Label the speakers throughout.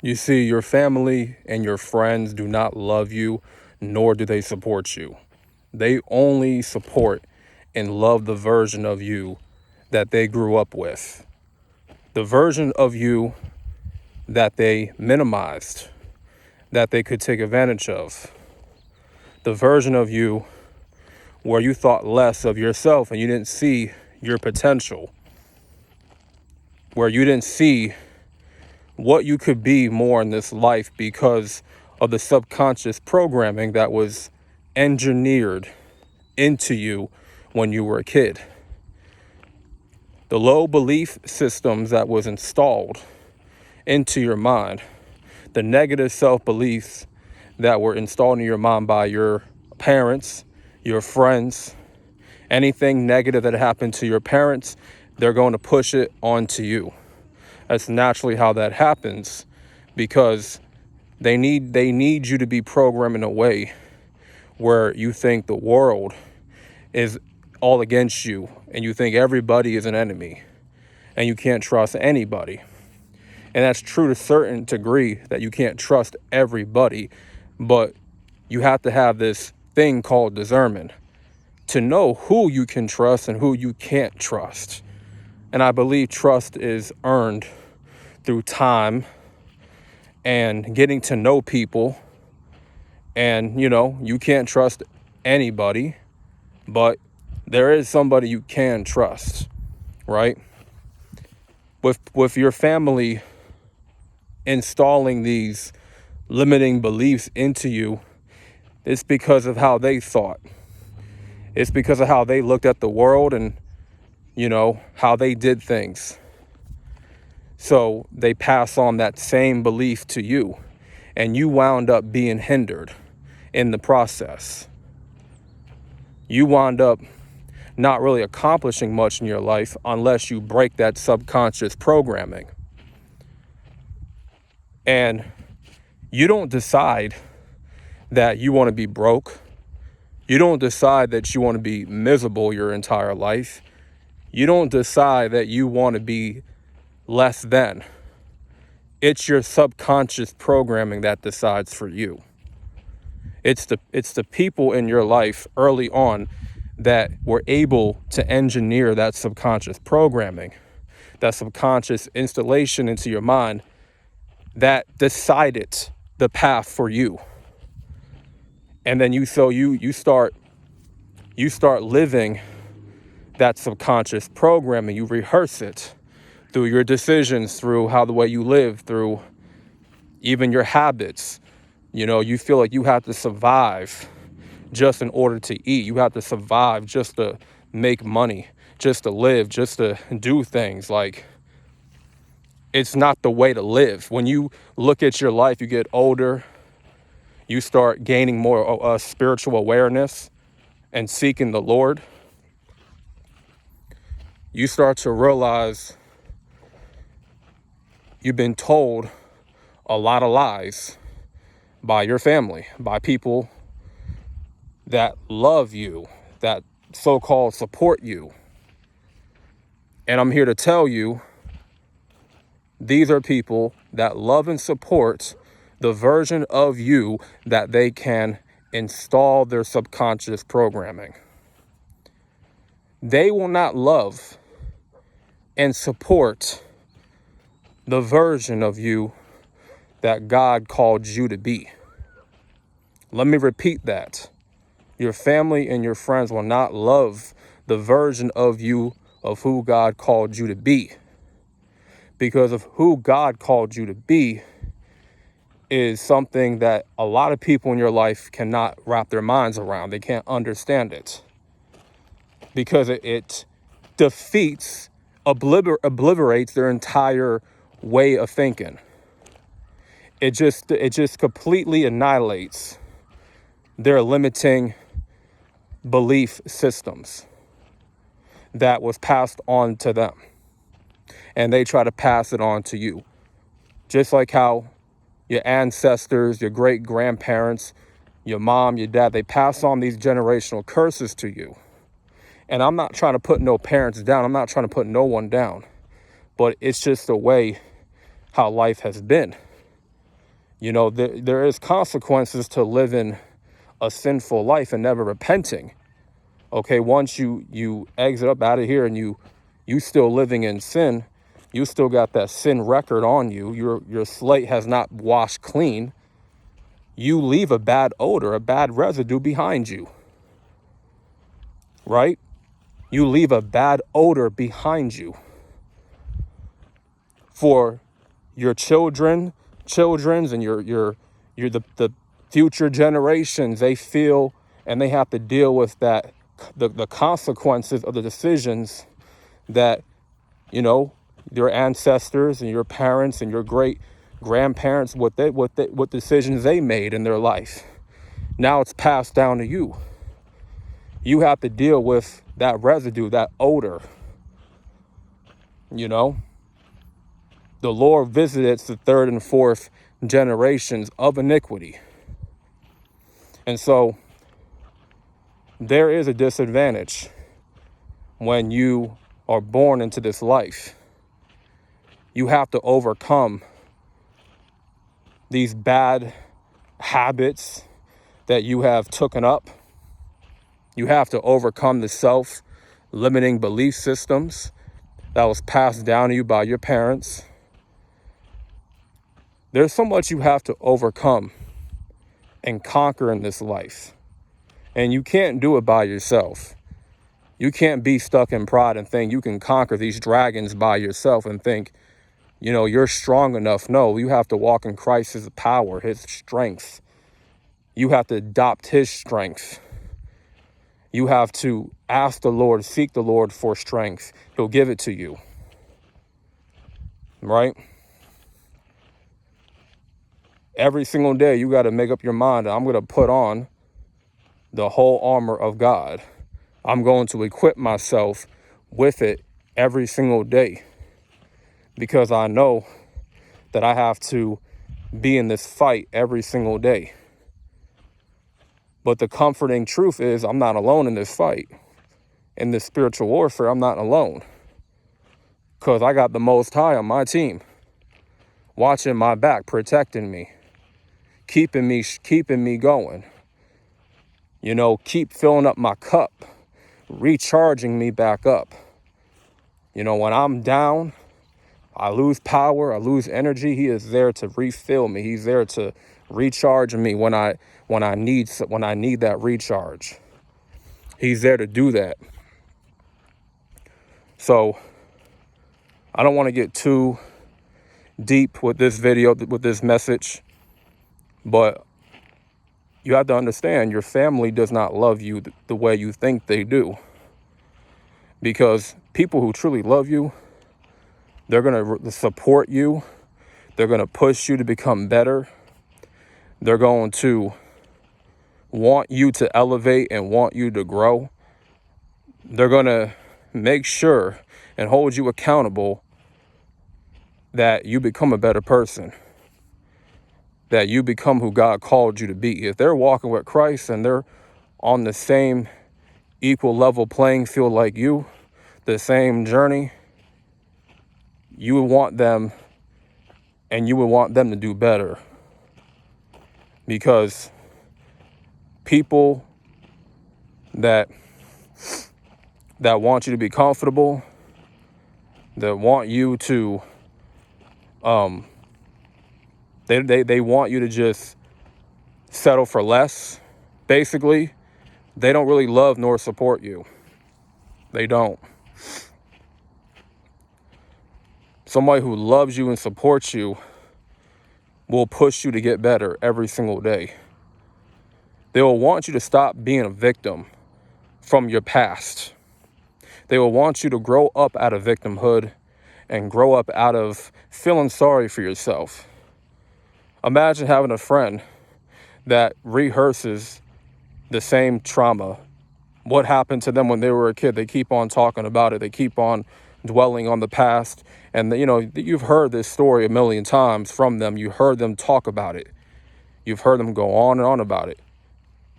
Speaker 1: You see, your family and your friends do not love you, nor do they support you. They only support and love the version of you that they grew up with, the version of you that they minimized, that they could take advantage of, the version of you where you thought less of yourself and you didn't see your potential, where you didn't see what you could be more in this life because of the subconscious programming that was engineered into you when you were a kid. The low belief systems that was installed into your mind, the negative self-beliefs that were installed in your mind by your parents, your friends, anything negative that happened to your parents, they're going to push it onto you. That's naturally how that happens, because they need you to be programmed in a way where you think the world is all against you and you think everybody is an enemy and you can't trust anybody. And that's true to a certain degree, that you can't trust everybody, but you have to have this thing called discernment to know who you can trust and who you can't trust. And I believe trust is earned through time and getting to know people. And, you can't trust anybody, but there is somebody you can trust, right? With your family installing these limiting beliefs into you, it's because of how they thought. It's because of how they looked at the world and, how they did things. So they pass on that same belief to you, and you wound up being hindered in the process. You wound up not really accomplishing much in your life unless you break that subconscious programming. And you don't decide that you want to be broke. You don't decide that you want to be miserable your entire life. You don't decide that you want to be less than. It's your subconscious programming that decides for you. It's the people in your life early on that were able to engineer that subconscious programming, that subconscious installation into your mind that decided the path for you. And then you start living that subconscious programming. You rehearse it through your decisions, through the way you live, through even your habits. You feel like you have to survive just in order to eat. You have to survive just to make money, just to live, just to do things. Like, it's not the way to live. When you look at your life, you get older, you start gaining more spiritual awareness and seeking the Lord. You start to realize you've been told a lot of lies by your family, by people that love you, that so-called support you. And I'm here to tell you, these are people that love and support the version of you that they can install their subconscious programming. They will not love and support the version of you that God called you to be. Let me repeat that. Your family and your friends will not love the version of you of who God called you to be. Because of who God called you to be is something that a lot of people in your life cannot wrap their minds around. They can't understand it. Because it defeats, obliterates their entire way of thinking. It just completely annihilates their limiting belief systems that was passed on to them. And they try to pass it on to you. Just like how your ancestors, your great-grandparents, your mom, your dad, they pass on these generational curses to you. And I'm not trying to put no parents down. I'm not trying to put no one down. But it's just the way how life has been. There is consequences to living a sinful life and never repenting. Okay, once you exit up out of here and you still living in sin, you still got that sin record on you. Your slate has not washed clean. You leave a bad odor, a bad residue behind you, right? You leave a bad odor behind you for your children's and the future generations. They feel and they have to deal with that, the consequences of the decisions that, your ancestors and your parents and your great grandparents, what decisions they made in their life. Now it's passed down to you. You have to deal with that residue, that odor. The Lord visits the third and fourth generations of iniquity. And so there is a disadvantage when you are born into this life. You have to overcome these bad habits that you have taken up. You have to overcome the self-limiting belief systems that was passed down to you by your parents. There's so much you have to overcome and conquer in this life. And you can't do it by yourself. You can't be stuck in pride and think you can conquer these dragons by yourself and think, you're strong enough. No, you have to walk in Christ's power, his strength. You have to adopt his strength. You have to ask the Lord, seek the Lord for strength. He'll give it to you. Right? Every single day, you got to make up your mind. I'm going to put on the whole armor of God. I'm going to equip myself with it every single day, because I know that I have to be in this fight every single day. But the comforting truth is I'm not alone in this fight. In this spiritual warfare, I'm not alone, because I got the Most High on my team, watching my back, protecting me, keeping me going. Keep filling up my cup, recharging me back up. When I'm down, I lose power, I lose energy. He is there to refill me. He's there to recharge me when I need that recharge. He's there to do that. So I don't want to get too deep with this video, with this message, but you have to understand your family does not love you the way you think they do. Because people who truly love you, they're going to support you. They're going to push you to become better. They're going to want you to elevate and want you to grow. They're going to make sure and hold you accountable that you become a better person, that you become who God called you to be. If they're walking with Christ and they're on the same equal level playing field like you, the same journey, you would want them, and you would want them to do better. Because people that want you to be comfortable, that want you to they want you to just settle for less, basically. They don't really love nor support you. They don't. Somebody who loves you and supports you will push you to get better every single day. They will want you to stop being a victim from your past. They will want you to grow up out of victimhood and grow up out of feeling sorry for yourself. Imagine having a friend that rehearses the same trauma. What happened to them when they were a kid? They keep on talking about it. They keep on dwelling on the past. And, you've heard this story a million times from them. You heard them talk about it. You've heard them go on and on about it.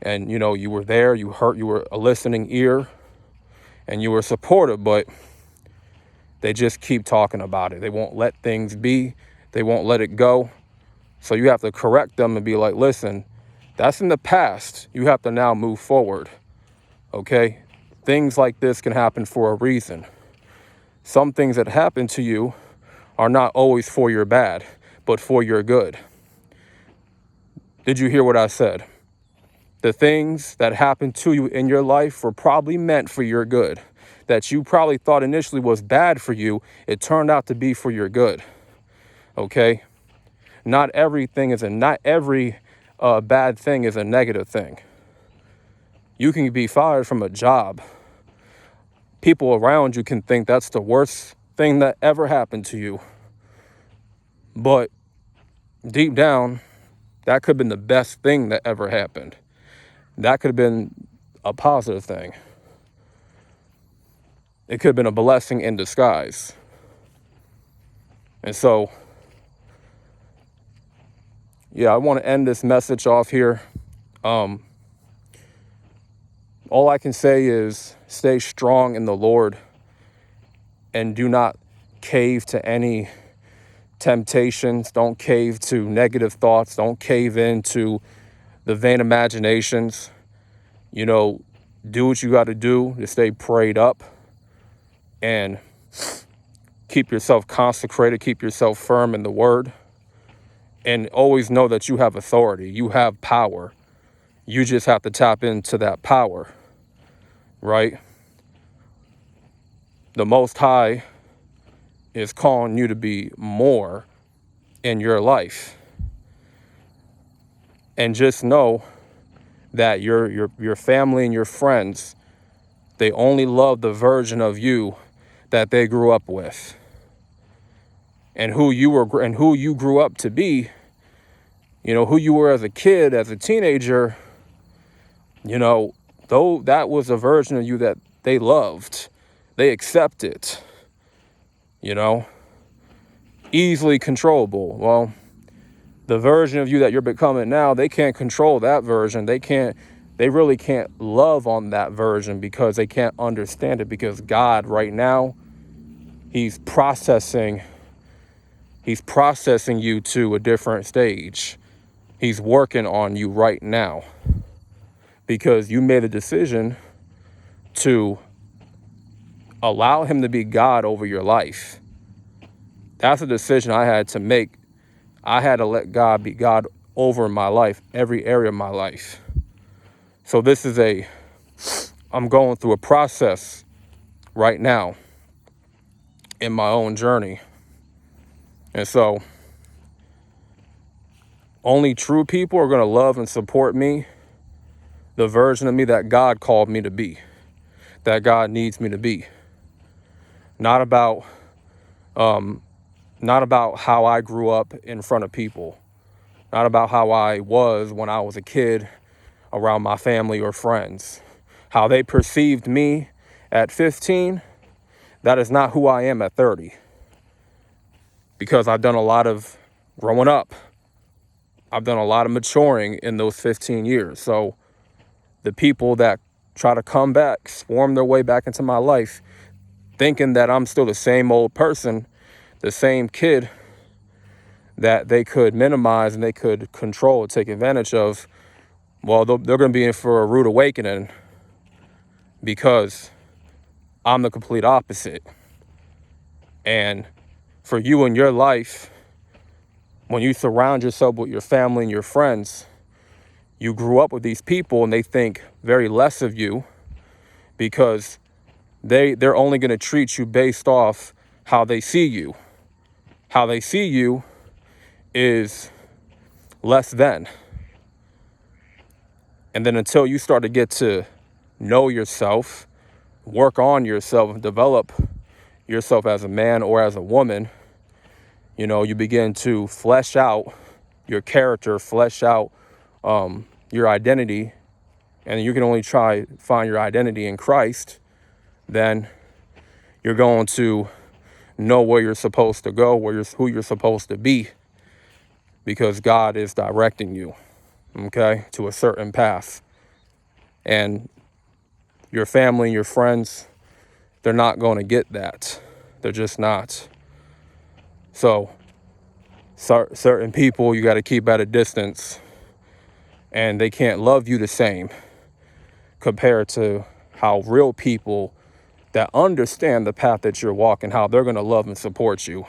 Speaker 1: And, you were there. You were a listening ear. And you were supportive, but they just keep talking about it. They won't let things be. They won't let it go. So you have to correct them and be like, listen, that's in the past. You have to now move forward. Okay? Things like this can happen for a reason. Some things that happen to you are not always for your bad, but for your good. Did you hear what I said? The things that happened to you in your life were probably meant for your good. That you probably thought initially was bad for you, it turned out to be for your good. Okay? Not every bad thing is a negative thing. You can be fired from a job. People around you can think that's the worst thing that ever happened to you. But deep down, that could have been the best thing that ever happened. That could have been a positive thing. It could have been a blessing in disguise. And so, yeah, I want to end this message off here. All I can say is stay strong in the Lord and do not cave to any temptations. Don't cave to negative thoughts. Don't cave into the vain imaginations. You know, do what you got to do to stay prayed up and keep yourself consecrated, keep yourself firm in the word, and always know that you have authority. You have power. You just have to tap into that power, right? The Most High is calling you to be more in your life. And just know that your family and your friends, they only love the version of you that they grew up with. And who you grew up to be, you know, who you were as a kid, as a teenager, you know, though that was a version of you that they loved, they accepted, you know, easily controllable. Well, the version of you that you're becoming now, they can't control that version. They really can't love on that version because they can't understand it, because God right now, he's processing you to a different stage. He's working on you right now because you made a decision to allow him to be God over your life. That's a decision I had to make. I had to let God be God over my life, every area of my life. So I'm going through a process right now in my own journey. And so only true people are going to love and support me, the version of me that God called me to be, that God needs me to be. Not about how I grew up in front of people. Not about how I was when I was a kid around my family or friends. How they perceived me at 15, that is not who I am at 30. Because I've done a lot of growing up. I've done a lot of maturing in those 15 years. So the people that try to come back, swarm their way back into my life, thinking that I'm still the same old person, the same kid that they could minimize and they could control, take advantage of, well, they're going to be in for a rude awakening, because I'm the complete opposite. And for you in your life, when you surround yourself with your family and your friends, you grew up with these people and they think very less of you because they're only going to treat you based off how they see you. How they see you is less than. And then until you start to get to know yourself, work on yourself, and develop yourself as a man or as a woman, you know, you begin to flesh out your character, flesh out your identity, and you can only find your identity in Christ, then you're going to know where you're supposed to go, who you're supposed to be, because God is directing you, okay, to a certain path. And your family and your friends, they're not going to get that. They're just not. So Certain people you got to keep at a distance, and they can't love you the same compared to how real people that understand the path that you're walking, how they're going to love and support you,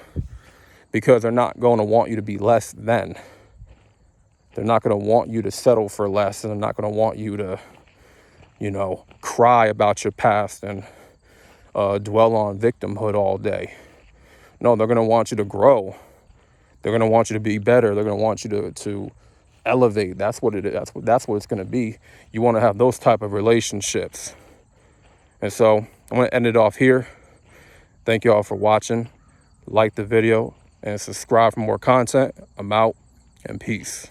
Speaker 1: because they're not going to want you to be less than. They're not going to want you to settle for less, and they're not going to want you to, cry about your past and dwell on victimhood all day. No, they're going to want you to grow. They're going to want you to be better. They're going to want you to elevate. That's what it is. That's what it's going to be. You want to have those type of relationships. And so I'm going to end it off here. Thank you all for watching. Like the video and subscribe for more content. I'm out, and peace.